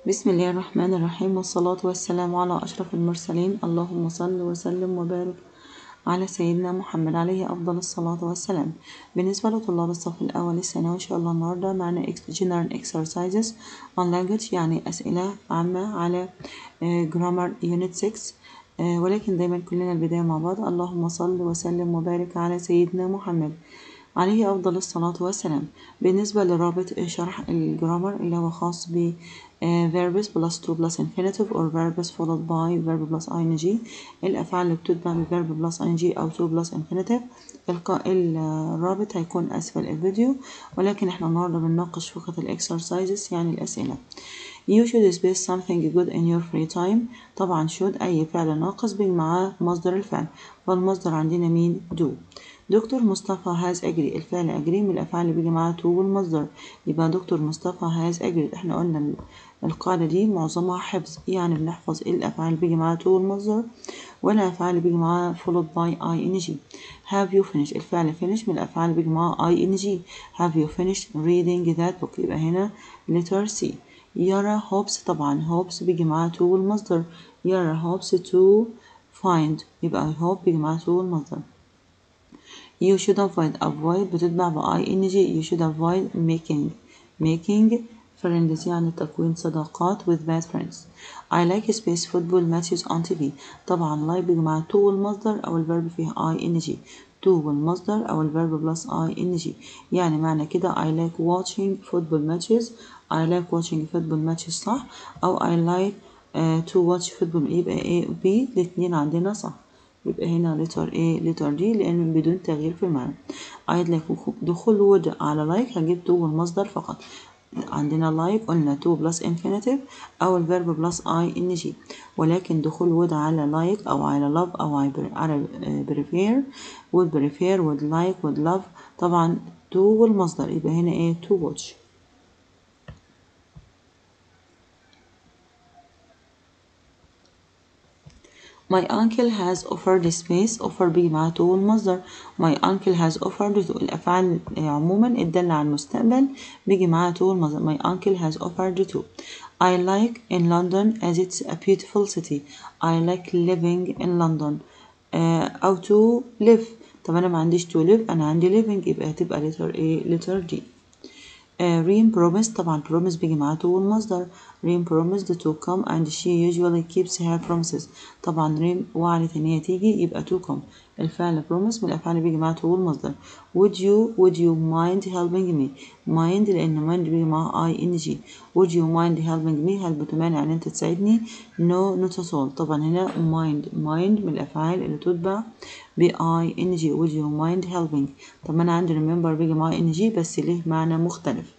بسم الله الرحمن الرحيم، والصلاة والسلام على أشرف المرسلين. اللهم صل وسلم وبارك على سيدنا محمد عليه أفضل الصلاة والسلام. بالنسبة لطلاب الصف الأول الثانوي إن شاء الله النهاردة معنا General Exercises on Language، يعني أسئلة عامة على Grammar Unit 6. ولكن دايما كلنا البداية مع بعض. اللهم صل وسلم وبارك على سيدنا محمد عليه أفضل الصلاة والسلام. بالنسبة لرابط شرح الجرامر اللي هو خاص ب verbs plus to plus infinitive or verbs followed by verb plus ing، الأفعال اللي بتتبع ب verb plus ing أو to plus infinitive. الرابط هيكون أسفل الفيديو، ولكن احنا النهاردة بنناقش فقط الexercises يعني الأسئلة. You should space something good in your free time. طبعا should أي فعل ناقص بيجي معاه مصدر الفعل، فالمصدر عندنا مين؟ do. دكتور مصطفى has agreed، الفعل agree من الأفعال اللي بيجي معاها to والمصدر، يبقى دكتور مصطفى has agreed. احنا قلنا القاعدة دي معظمها حفظ، يعني بنحفظ الأفعال اللي بيجي معاها to والمصدر والأفعال اللي بيجي معاها followed by ing. have you finished، الفعل finish من الأفعال اللي بيجي معاها ing. have you finished reading that book، يبقى هنا letter C. يرى hopes، طبعا hopes بيجي معاها to والمصدر، يرى hopes to find، يبقى hope بيجي معاها to والمصدر. You should avoid بتتبع ب ing. You should avoid making friends، يعني تكوين صداقات with bad friends. I like space football matches on TV. طبعا like بيجي مع to والمصدر أو الفيرب فيه ing. to والمصدر أو الفيرب plus ing، يعني معنى كده I like watching football matches. I like watching football matches صح، أو I like to watch football، يبقى A و B الاتنين عندنا صح. يبقى هنا letter A letter D لأن بدون تغيير في المعنى. I'd like دخول would على like هجيب to والمصدر فقط. عندنا like قلنا to plus infinitive أو الverb plus ing، ولكن دخول would على like أو على love أو على prefer would like would love طبعا to والمصدر، يبقى هنا ايه to watch. My uncle has offered space. offer بيجي معاه to والمصدر. My uncle has offered to، الأفعال عموما الدالة على المستقبل بيجي معاه to والمصدر. My uncle has offered to. I like in London as it's a beautiful city. I like living in London. أو to live. طب أنا ما عنديش to live، أنا عندي living، يبقى هتبقى letter A letter D. Reem promised، طبعا promise بيجي معاه to والمصدر. Reem promised to come and she usually keeps her promises. طبعا Reem وعدت إن هي تيجي، يبقى to come. الفعل promise من الأفعال اللي بيجي معاه to والمصدر. Would you mind helping me؟ mind لأن mind بيجي معاه ing. Would you mind helping me؟ هل بتمانع إن أنت تساعدني؟ No not at all. طبعا هنا mind من الأفعال اللي تتبع ب ing. Would you mind helping؟ طب أنا عندي remember بيجي معاه ing بس ليه معنى مختلف.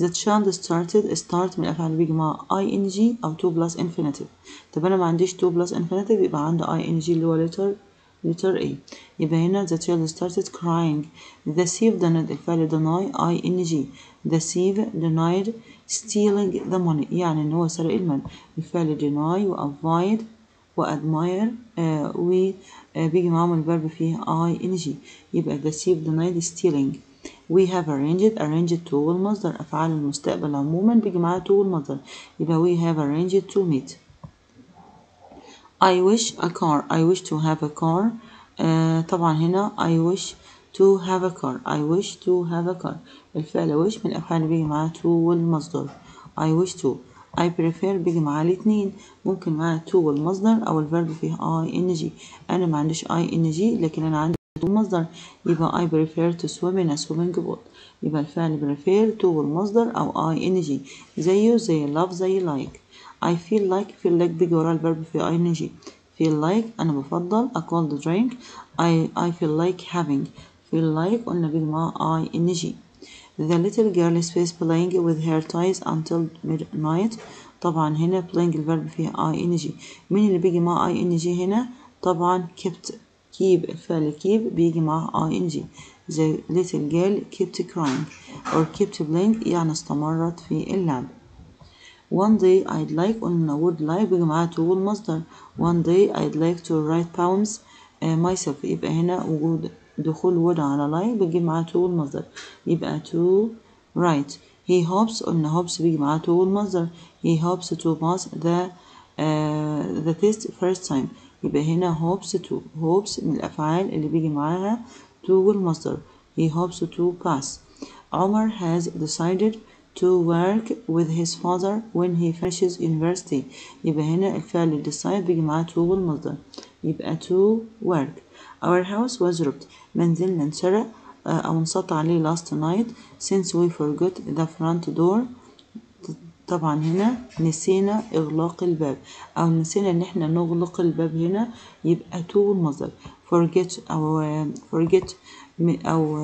The child started start من الأفعال اللي بيجي معاه ing أو to plus infinitive. طب أنا ما عنديش to plus infinitive، يبقى عندي ing اللي هو letter A. يبقى هنا the child started crying. The thief denied، الفعل deny ing. The thief denied stealing the money، يعني إن هو سرق المال. الفعل deny و avoid و admire بيجي معاهم الفيرب فيه ing، يبقى the thief denied stealing. We have arranged to والمصدر، أفعال المستقبل عموما بيجي معاها to والمصدر، يبقى we have arranged to meet. I wish a car. I wish to have a car. طبعا هنا I wish to have a car. I wish to have a car. الفعل wish من الأفعال اللي بيجي معاها to والمصدر. I wish to. I prefer بيجي معاه الاتنين، ممكن معاه to والمصدر أو الفيرب فيه ing. أنا ما عنديش ing لكن أنا عندي المصدر، يبقى I prefer to swim in a swimming pool. يبقى الفعل prefer to والمصدر أو ing، زي love زي like. I feel like بيجي ورا الفيرب في ing. feel like أنا بفضل a cold drink. I feel like having. feel like قلنا بيجي معاه ing. The little girl is playing with her toys until midnight. طبعا هنا playing الفيرب فيه ing. مين اللي بيجي معاه ing هنا؟ طبعا kept. keep الفعل keep بيجي معاه ing. The little girl kept crying or kept playing، يعني استمرت في اللعب. One day I'd like قلنا would like بيجي معاه to والمصدر. One day I'd like to write poems myself، يبقى هنا وجود دخول would على like بيجي معاه to والمصدر، يبقى to write. he hopes قلنا hopes بيجي معاه to والمصدر. he hopes to pass the test first time. يبقى هنا hopes to. hopes من الأفعال اللي بيجي معاها to والمصدر. he hopes to pass. عمر has decided to work with his father when he finishes university. يبقى هنا الفعل decide بيجي معاه to والمصدر. يبقى to work. our house was robbed. منزلنا انسرق أو انسطع عليه last night since we forgot the front door. طبعا هنا نسينا إغلاق الباب أو نسينا إن احنا نغلق الباب. هنا يبقى to والمصدر. forget أو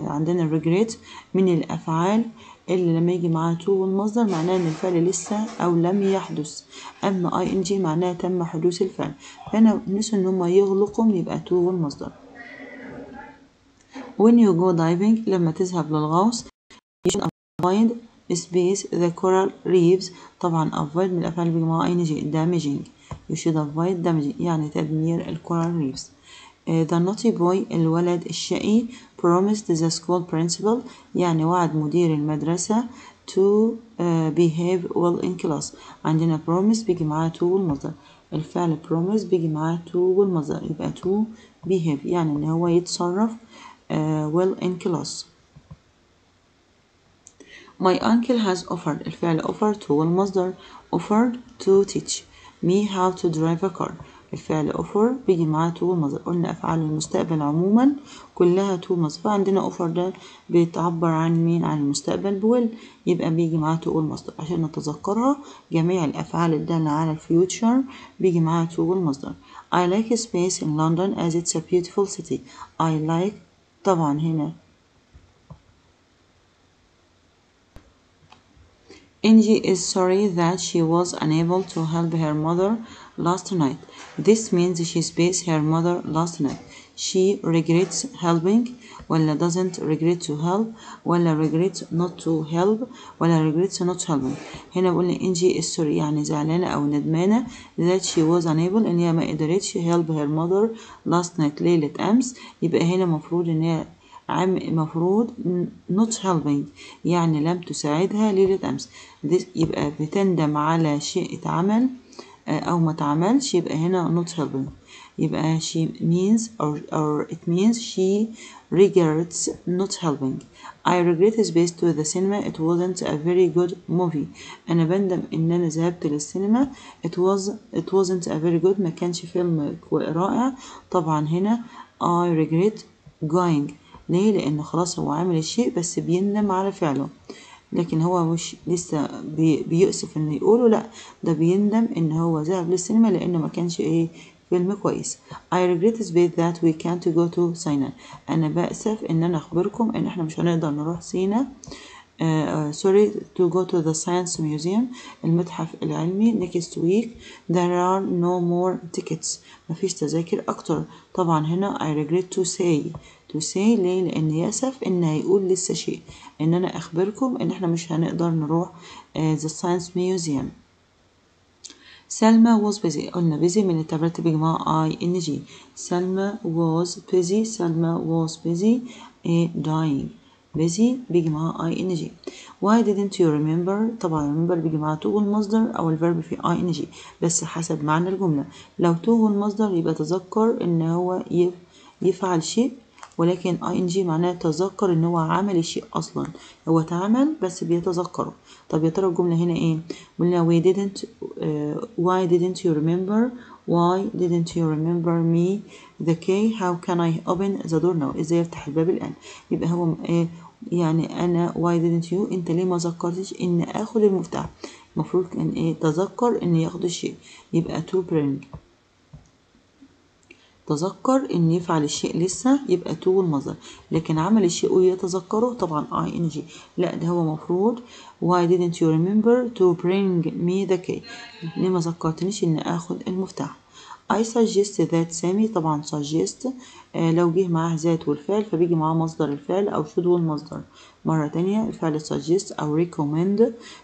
عندنا regret من الأفعال اللي لما يجي معاها to والمصدر معناه إن الفعل لسه أو لم يحدث. أما ing معناه تم حدوث الفعل. هنا نسوا إن هما يغلقوا يبقى to والمصدر. when you go diving لما تذهب للغوص you should avoid space the coral reefs. طبعا avoid من الأفعال اللي بيجي معاها ing damaging. you should avoid damaging يعني تدمير الكورال ريفز. the naughty boy الولد الشقي promised the school principal يعني وعد مدير المدرسة to behave well in class. عندنا promise بيجي معاه to والمصدر. الفعل promise بيجي معاه to والمصدر يبقى to behave يعني إن هو يتصرف well in class. my uncle has offered. الفعل offer to والمصدر. offered to teach me how to drive a car. الفعل offer بيجي معاه to والمصدر. قلنا أفعال المستقبل عموما كلها to والمصدر. فعندنا offer ده بيتعبر عن مين؟ عن المستقبل بويل يبقى بيجي معاه to والمصدر. عشان نتذكرها جميع الأفعال الدالة على الفيوتشر بيجي معاه to والمصدر. I like space in London as it's a beautiful city. I like طبعا هنا Angie is sorry that she was unable to help her mother last night. This means she space her mother last night. She regrets helping ولا doesn't regret to help ولا regrets not to help ولا regrets not helping. هنا قلنا Angie is sorry يعني زعلانة أو ندمانة that she was unable إن هي ما قدرتش help her mother last night ليلة أمس. يبقى هنا مفروض إن هي مفروض not helping يعني لم تساعدها ليلة أمس. يبقى بتندم على شيء اتعمل أو ما اتعملش يبقى هنا not helping. يبقى she means or it means she regrets not helping. I regret space to the cinema. It wasn't a very good movie. أنا بندم إن أنا ذهبت للسينما. It wasn't a very good ما كانش فيلم رائع. طبعا هنا I regret going. ليه؟ لأن خلاص هو عامل الشيء بس بيندم على فعله. لكن هو مش لسه بيؤسف إنه يقوله لأ ده بيندم إن هو ذهب للسينما لأنه ما كانش فيلم كويس. I regret that we can't go to سينا. أنا بأسف إن أنا أخبركم إن إحنا مش هنقدر نروح سينا. sorry to go to the science museum المتحف العلمي next week. there are no more tickets مفيش تذاكر أكتر. طبعا هنا I regret to say ليه؟ لأن يأسف إن هيقول لسه شيء إن أنا أخبركم إن إحنا مش هنقدر نروح the science museum. سلمى was busy. قلنا busy من التعبيرات بجماعة ing. سلمى was busy. سلمى was busy dying. busy بيجي معاه ing. why didn't you remember؟ طبعا remember بيجي معاه to والمصدر أو الفيرب في ing بس حسب معنى الجملة. لو to والمصدر يبقى تذكر إن هو يفعل شيء ولكن ing معناه تذكر إن هو عمل الشيء أصلا هو اتعمل بس بيتذكره. طب يا ترى الجملة هنا إيه؟ قلنا why didn't you remember me the key how can I open the door now؟ إزاي يفتح الباب الآن؟ يبقى هو يعني أنا why didn't you أنت ليه ما ذكرتش إن آخد المفتاح؟ المفروض كان تذكر إن ياخد الشيء يبقى to bring. تذكر إن يفعل الشيء لسه يبقى to والمصدر. لكن عمل الشيء ويتذكره طبعا ing. لا ده هو مفروض why didn't you remember to bring me the key؟ ليه ما ذكرتنيش إن آخد المفتاح؟ I suggest that سامي. طبعا suggest لو جه معاه ذات والفعل فبيجي معاه مصدر الفعل أو should والمصدر. مرة تانية الفعل suggest أو recommend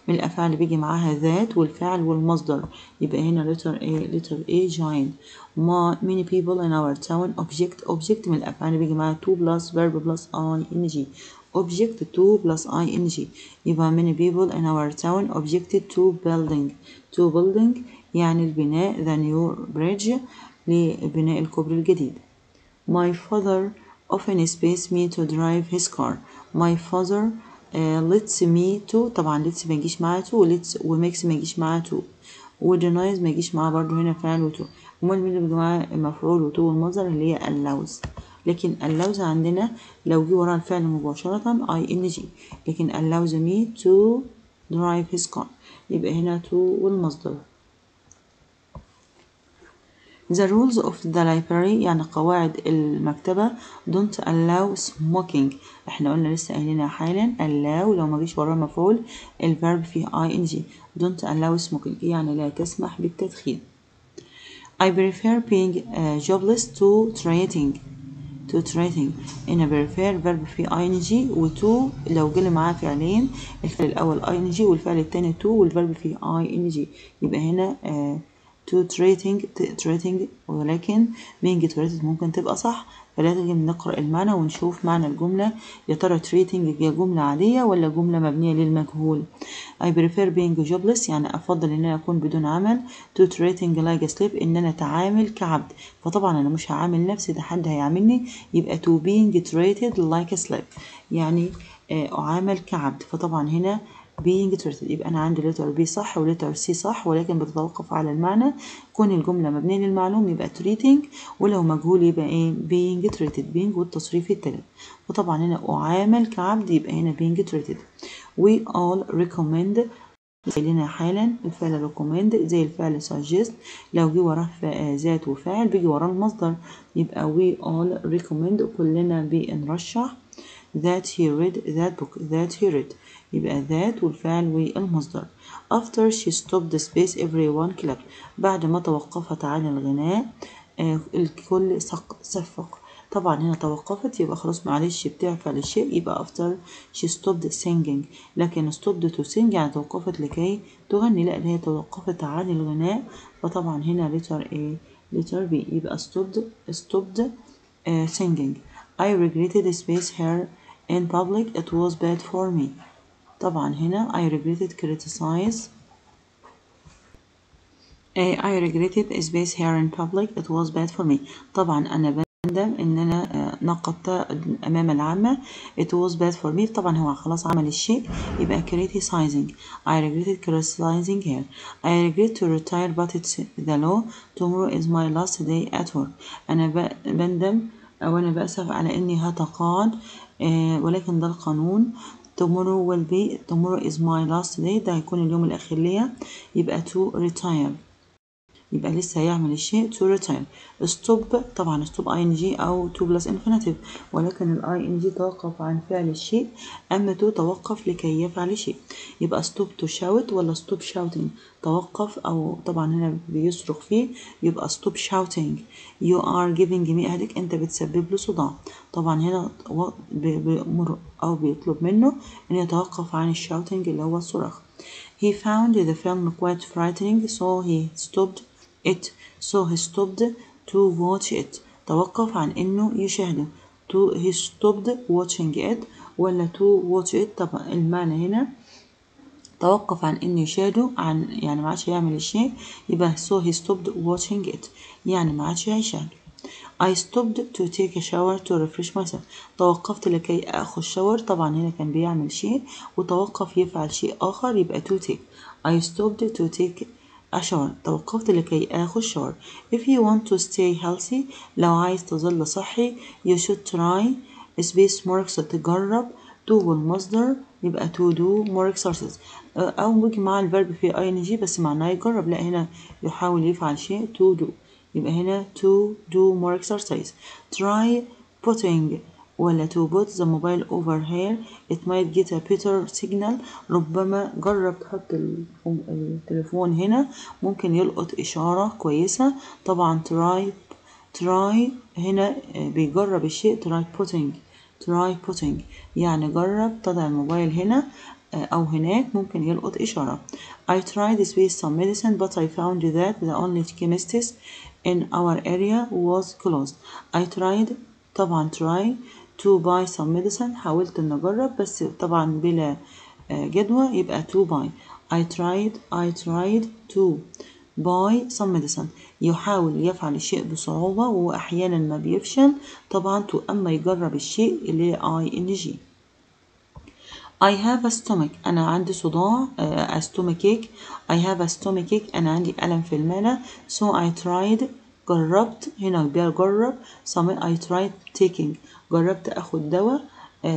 من الأفعال اللي بيجي معاها ذات والفعل والمصدر. يبقى هنا letter A join. many people in our town. object من الأفعال اللي بيجي معاها to plus verb plus ing. object to plus ing. يبقى many people in our town objected to building يعني البناء the new bridge لبناء الكوبري الجديد. My father often space me to drive his car. My father lets me to طبعا lets ما يجيش معاه to lets وmakes ما يجيش معاه to ودينايز ما يجيش معاه برضو هنا فعل وتو. امال مين اللي بيجي معاه مفعول وتو والمصدر اللي هي allows. لكن allows عندنا لو جه وراها الفعل مباشرة ing لكن allows me to drive his car يبقى هنا to والمصدر. The rules of the library يعني قواعد المكتبة don't allow smoking. احنا قلنا لسه قايلينها حالا allow لو ما جيش وراه مفعول الفيرب فيه ing don't allow smoking يعني لا تسمح بالتدخين. I prefer being jobless to trading. هنا prefer verb فيه ing و to لو جه معاه فعلين الفعل الأول ing والفعل التاني to والفيرب فيه ing يبقى هنا to trading ولكن being traded ممكن تبقى صح فلازم نقرأ المعنى ونشوف معنى الجملة يا ترى trading هي جملة عادية ولا جملة مبنية للمجهول. I prefer being jobless يعني أفضل إن أنا أكون بدون عمل to trading like a slave إن أنا أتعامل كعبد فطبعا أنا مش هعامل نفسي ده حد هيعاملني يبقى to being treated like a slave يعني أعامل كعبد فطبعا هنا being treated يبقى أنا عندي letter B صح و letter C صح ولكن بتتوقف على المعنى كون الجملة مبنية للمعلوم يبقى treating ولو مجهول يبقى إيه being treated being والتصريف التالت وطبعا هنا أعامل كعبد يبقى هنا being treated. We all recommend لنا حالا الفعل recommend زي الفعل suggest لو جه وراه ذات وفاعل بيجي وراه المصدر يبقى we all recommend كلنا بنرشح that he read that he read يبقى that والفعل والمصدر. After she stopped the space everyone clapped بعد ما توقفت عن الغناء الكل صفق طبعا هنا توقفت يبقى خلاص معلش بتعفل الشيء يبقى after she stopped singing لكن stopped to sing يعني توقفت لكي تغني لا هي توقفت عن الغناء فطبعا هنا letter A letter B يبقى stopped singing. I regretted space here in public it was bad for me طبعا هنا I regretted criticize I regretted space here in public it was bad for me طبعا أنا بندم إن أنا نقدت أمام العامة it was bad for me طبعا هو خلاص عمل الشيء يبقى criticizing. I regretted criticizing here. I regret to retire but it's the law tomorrow is my last day at work. أنا بندم أو أنا بأسف على إني هتقاعد ولكن ده القانون. tomorrow is my last day ده هيكون اليوم الأخير ليا يبقى to retire يبقى لسه هيعمل الشيء to retire. stop طبعا stop ing أو to plus infinitive ولكن ال ing توقف عن فعل الشيء أما to توقف لكي يفعل الشيء يبقى stop to shout ولا stop shouting توقف أو طبعا هنا بيصرخ فيه يبقى stop shouting. you are giving me headache أنت بتسبب له صداع طبعا هنا بيأمر أو بيطلب منه أن يتوقف عن الشاوتينج اللي هو الصراخ. he found the film quite frightening so he stopped to watch it توقف عن انه يشاهده he stopped watching it ولا to watch it طبعا المعنى هنا توقف عن انه يشاهده عن يعني ما عادش يعمل الشيء يبقى so he stopped watching it يعني ما عادش هيشاهده. I stopped to take a shower to refresh myself توقفت لكي أخذ شاور طبعا هنا كان بيعمل شيء وتوقف يفعل شيء آخر يبقى to take. I stopped to take a shower توقفت لكي أخذ شاور. If you want to stay healthy لو عايز تظل صحي you should try space more exercise تجرب to والمصدر يبقى to do more exercise أو بيجي مع الفيرب في ing بس معناه يجرب لا هنا يحاول يفعل شيء to do يبقى هنا to do more exercise. try putting ولا to put the mobile over here it might get a better signal ربما جرب تحط التليفون هنا ممكن يلقط إشارة كويسة طبعا try هنا بيجرب الشيء try putting يعني جرب تضع الموبايل هنا أو هناك ممكن يلقط إشارة. I tried space some medicine but I found that the only chemist in our area was closed. I tried طبعا try to buy some medicine. حاولت إن أجرب بس طبعا بلا جدوى، يبقى to buy. I tried to buy some medicine. يحاول يفعل الشيء بصعوبة وأحيانا ما بيفشل. طبعا to أما يجرب الشيء اللي ing. I have a stomach. أنا عندي صداع. a stomachache. I have a stomachache. أنا عندي ألم في المعدة. So I tried. جربت. هنا بجرب. I tried taking. جربت أخد دواء.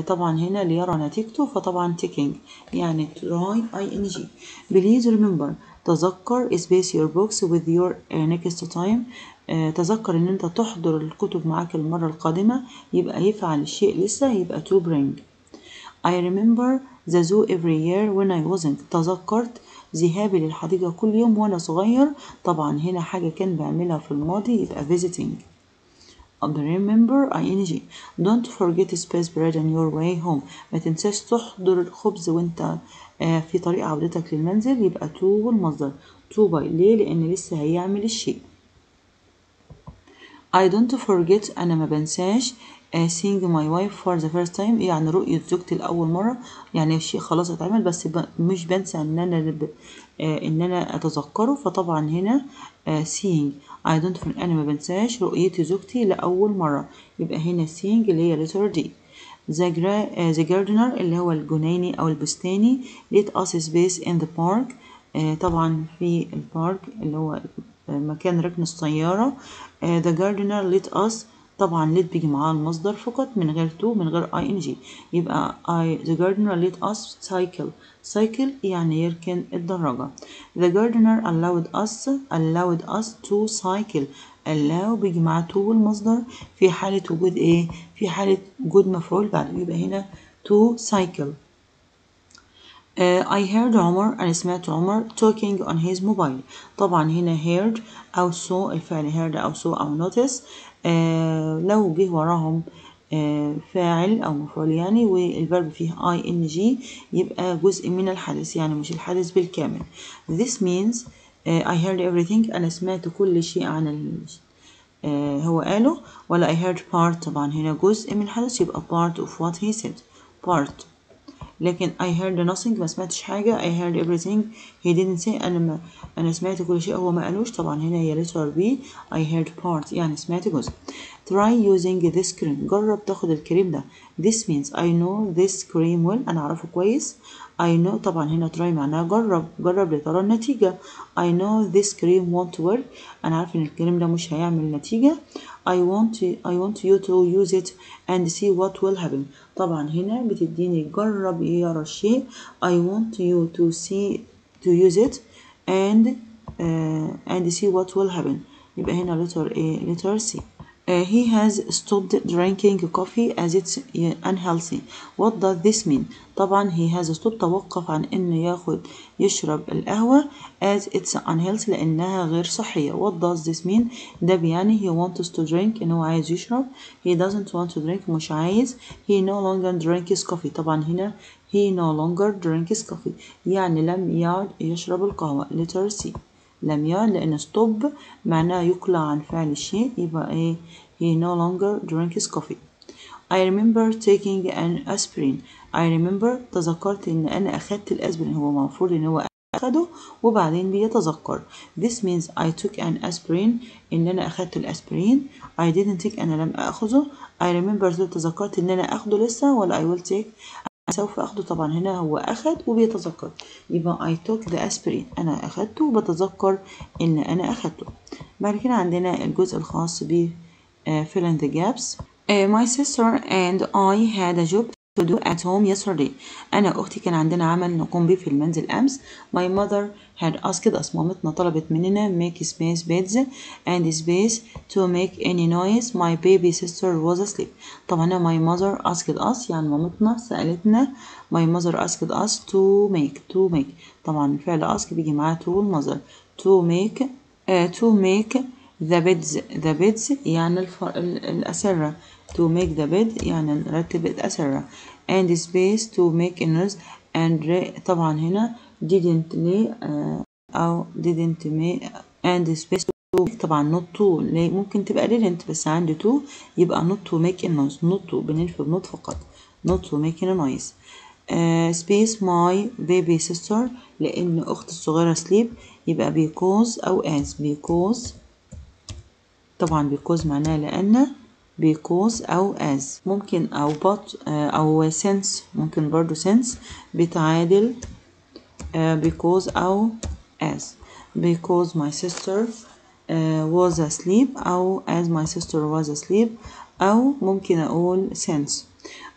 طبعا هنا ليرى نتيجته، فطبعا taking يعني try ing. Please remember. تذكر space your books with your next time. تذكر ان انت تحضر الكتب معاك المرة القادمة. يبقى يفعل الشيء لسه، يبقى to bring. I remember the zoo every year when I wasn't. تذكرت ذهابي للحديقة كل يوم وأنا صغير. طبعا هنا حاجة كان بعملها في الماضي، يبقى visiting. remember ing. Don't forget space bread on your way home. ما تنساش تحضر الخبز وانت في طريق عودتك للمنزل. يبقى to والمصدر to by. ليه؟ لأن لسه هيعمل الشيء. I don't forget. أنا ما بنساش seeing my wife for the first time. يعني رؤية زوجتي لأول مرة. يعني الشيء خلاص اتعمل بس مش بنسى إن أنا أتذكره. فطبعا هنا seeing. I don't forget. أنا ما بنساش رؤيتي زوجتي لأول مرة. يبقى هنا seeing اللي هي letter D. the gardener اللي هو الجنيني أو البستاني let us space in the park. طبعا في البارك اللي هو مكان ركن السيارة. the gardener let us. طبعا let بيجي معاه المصدر فقط من غير to من غير ing. يبقى the gardener let us cycle يعني يركن الدراجة. the gardener allowed us to cycle. allow بيجي معاه to والمصدر في حالة وجود ايه؟ في حالة وجود مفعول بعده. يبقى هنا to cycle. I heard عمر. أنا سمعت عمر talking on his mobile. طبعا هنا heard أو saw. الفعل heard أو saw أو notice. لو جه وراهم فاعل أو مفعول يعني والفرب فيه ing يبقى جزء من الحدث يعني مش الحدث بالكامل. This means I heard everything. أنا سمعت كل شيء عن هو قاله. ولا I heard part. طبعا هنا جزء من الحدث يبقى part of what he said. part. لكن I heard nothing. ما سمعتش حاجة. I heard everything he didn't say. أنا سمعت كل شيء هو ما قالوش. طبعا هنا هي letter B. I heard part يعني سمعت جزء. try using this cream. جرب تاخد الكريم ده. this means I know this cream well. أنا أعرفه كويس. I know. طبعا هنا try معناها جرب لترى النتيجة. I know this cream won't work. أنا عارف إن الكريم ده مش هيعمل نتيجة. I want you to use it and see what will happen. طبعا هنا بتديني جرب يرى الشيء. I want you to use it and see what will happen. يبقى هنا letter A letter C. He has stopped drinking coffee as it's unhealthy. What does this mean? طبعا he has stopped. توقف عن انه يشرب القهوة as it's unhealthy لانها غير صحية. What does this mean? ده بيعني he wants to drink انه عايز يشرب. He doesn't want to drink مش عايز. He no longer drinks coffee. طبعا هنا he no longer drinks coffee يعني لم يعد يشرب القهوة. letter C. لم يعد لأن stop معناه يقلع عن فعل الشيء. يبقى إيه؟ he no longer drinks coffee. I remember taking an aspirin. I remember. تذكرت إن أنا أخدت الأسبرين. هو المفروض إن هو أخده وبعدين بيتذكر. This means I took an aspirin. إن أنا أخدت الأسبرين. I didn't take. أنا لم أخذه. I remember. تذكرت إن أنا أخده لسه ولا I will take. سوف أخده. طبعا هنا هو أخد وبيتذكر. يبقى I took the aspirin. أنا أخدته وبتذكر إن أنا أخدته. بعد كده عندنا الجزء الخاص ب fill in the gaps. My sister and I had a job to do at home yesterday. أنا وأختي كان عندنا عمل نقوم به في المنزل أمس. My mother had asked us. مامتنا طلبت مننا make space beds and space to make any noise. My baby sister was asleep. طبعا my mother asked us يعني مامتنا سألتنا. My mother asked us to make. طبعا فعل ask بيجي معاه to المصدر. to make the beds يعني الأسرة. to make the bed يعني نرتب الأسرة. and space to make a noise and طبعا هنا didn't ليه أو didn't make and space طبعا not to ممكن تبقى didn't، بس عندي to يبقى not to make a noise. not to بنلف بنوت فقط. not to make a noise. space my baby sister لأن أختي الصغيرة sleep يبقى because أو as. because طبعا because معناها لأن، because أو as. ممكن أو but أو since، ممكن برضو since بتعادل because أو as. because my sister was asleep أو as my sister was asleep، أو ممكن أقول since.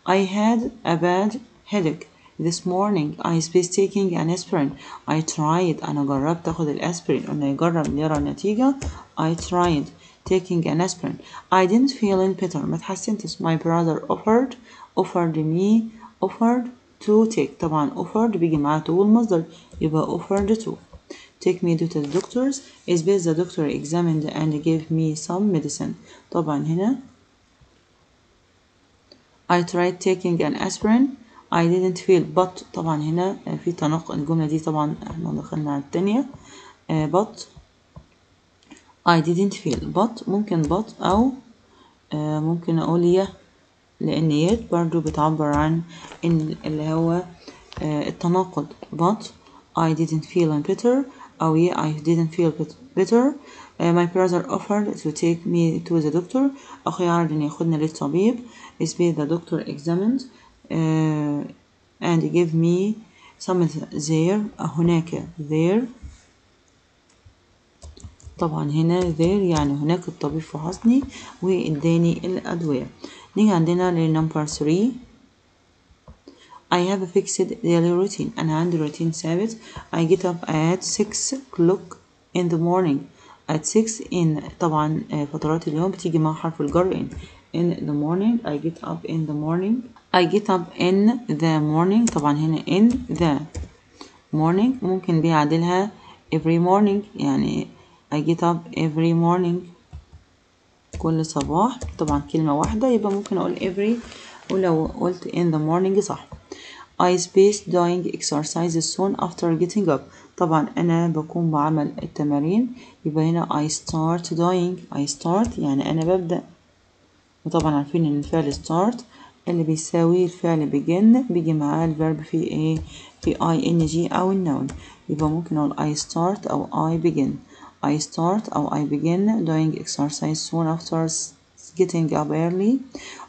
I had a bad headache this morning. I spaced taking an aspirin. I tried. أنا جربت أخد الأسبرين. قلنا يجرب يرى النتيجة. I tried taking an aspirin. I didn't feel better. ما تحسنتش. My brother offered me to take. طبعا offered بيجي معاه to والمصدر يبقى offered to. take me to the doctors. is based the doctor examined and gave me some medicine. طبعا هنا I tried taking an aspirin. I didn't feel but طبعا هنا في تناقض. الجملة دي طبعا احنا دخلنا على التانية. but I didn't feel. but ممكن but أو ممكن أقول لأن yet برضو بتعبر عن إن اللي هو التناقض. but I didn't feel better أو I didn't feel better. my brother offered to take me to the doctor. أخي عرض إن ياخدنا للطبيب. is be the doctor examined and give me some there. هناك there طبعا هنا there يعني هناك الطبيب فحصني واداني الأدوية. نيجي عندنا لنمبر 3. I have a fixed daily routine. أنا عندي روتين ثابت. I get up at 6 o'clock in the morning. at 6 in طبعا فترات اليوم بتيجي مع حرف الجر in the morning. I get up in the morning. I get up in the morning. طبعا هنا in the morning ممكن بيعادلها every morning. يعني I get up every morning كل صباح. طبعا كلمة واحدة يبقى ممكن أقول every، ولو قلت in the morning صح. I spaced doing exercises soon after getting up. طبعا أنا بقوم بعمل التمارين يبقى هنا I start doing. I start يعني أنا ببدأ، وطبعا عارفين إن الفعل start اللي بيساوي الفعل begin بيجي معاه الفيرب في إيه؟ في ing أو النون. يبقى ممكن أقول I start أو I begin. I start أو I begin doing exercise soon after getting up early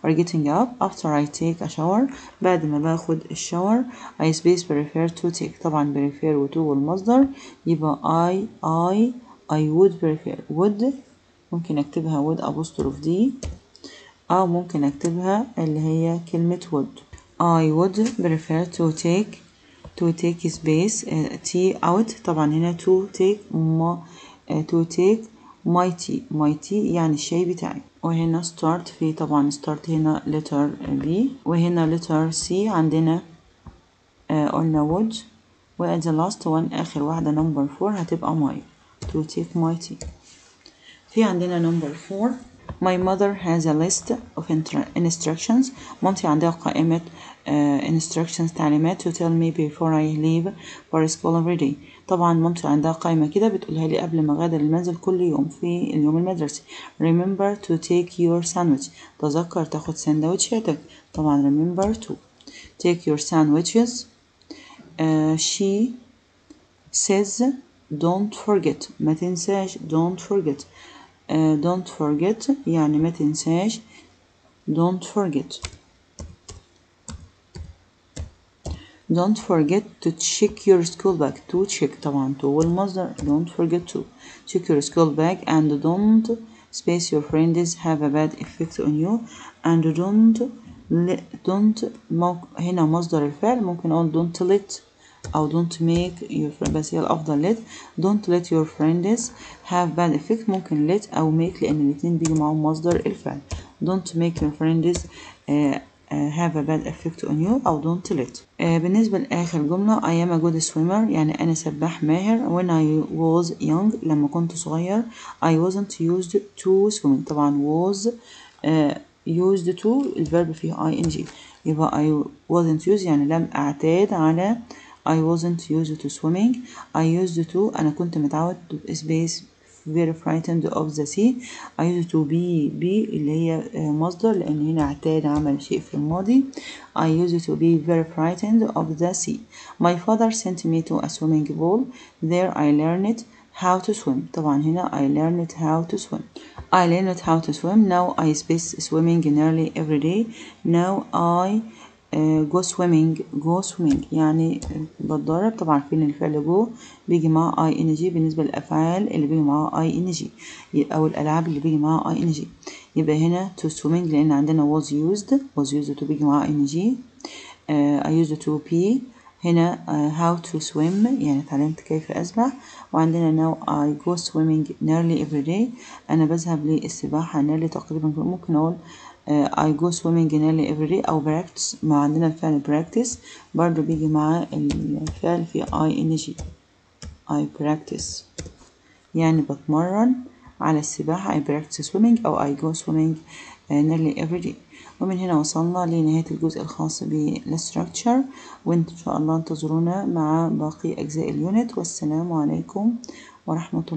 or getting up after I take a shower. بعد ما باخد الشاور. I space prefer to take. طبعا prefer و to والمصدر يبقى I would prefer. would ممكن اكتبها would apostrophe d أو ممكن اكتبها اللي هي كلمة would. I would prefer to take space t out. طبعا هنا to take my tea يعني الشاي بتاعي. وهنا start في طبعا start هنا letter B، وهنا letter C عندنا قلنا would، و the last one آخر واحدة number 4 هتبقى my. to take my tea. في عندنا number 4. My mother has a list of instructions. مامتي عندها قائمة instructions تعليمات to tell me before I leave for school every day. طبعا مامتي عندها قائمة كده بتقولها لي قبل ما أغادر المنزل كل يوم في اليوم المدرسي. Remember to take your sandwich. تذكر تاخد سندوتشاتك. طبعا remember to take your sandwiches. She says don't forget. ما تنساش. don't forget. don't forget يعني ما تنساش. don't forget to check your school bag. to check طبعا to والمصدر. don't forget to check your school bag and don't space your friends have a bad effect on you and don't هنا مصدر الفعل ممكن أقول don't let أو don't make your friends، بس هي الأفضل let. don't let your friends have bad effect. ممكن let أو make لأن الاتنين بيجوا معاهم مصدر الفعل. don't make your friends have a bad effect on you أو don't let. بالنسبة لآخر جملة I am a good swimmer يعني أنا سباح ماهر. when I was young لما كنت صغير I wasn't used to swimming. طبعا was used to الفيرب فيه ing يبقى I wasn't used يعني لم أعتاد على I wasn't used to swimming. I used to أنا كنت متعود space very frightened of the sea. I used to be اللي هي مصدر، لأن هنا اعتاد عمل شيء في الماضي. I used to be very frightened of the sea. My father sent me to a swimming pool. There I learned how to swim. طبعا هنا I learned how to swim. I learned how to swim. Now I space swimming nearly every day. Now I go swimming يعني بتدرب. طبعا عارفين الفعل go بيجي معاه ing بالنسبة للأفعال اللي بيجي معاه ing أو الألعاب اللي بيجي معاه ing. يبقى هنا to swimming لأن عندنا was used to بيجي معاه ing. I used to be هنا how to swim يعني اتعلمت كيف أسبح. وعندنا now I go swimming nearly every day. أنا بذهب للسباحة nearly تقريبا ممكن أقول I go swimming nearly every day أو practice. ما عندنا الفعل practice برضو بيجي مع الفعل في ing. I practice يعني بتمرن على السباحة. I practice swimming أو I go swimming nearly every day. ومن هنا وصلنا لنهاية الجزء الخاص بالstructure، وإن شاء الله انتظرونا مع باقي أجزاء اليونت. والسلام عليكم ورحمة الله.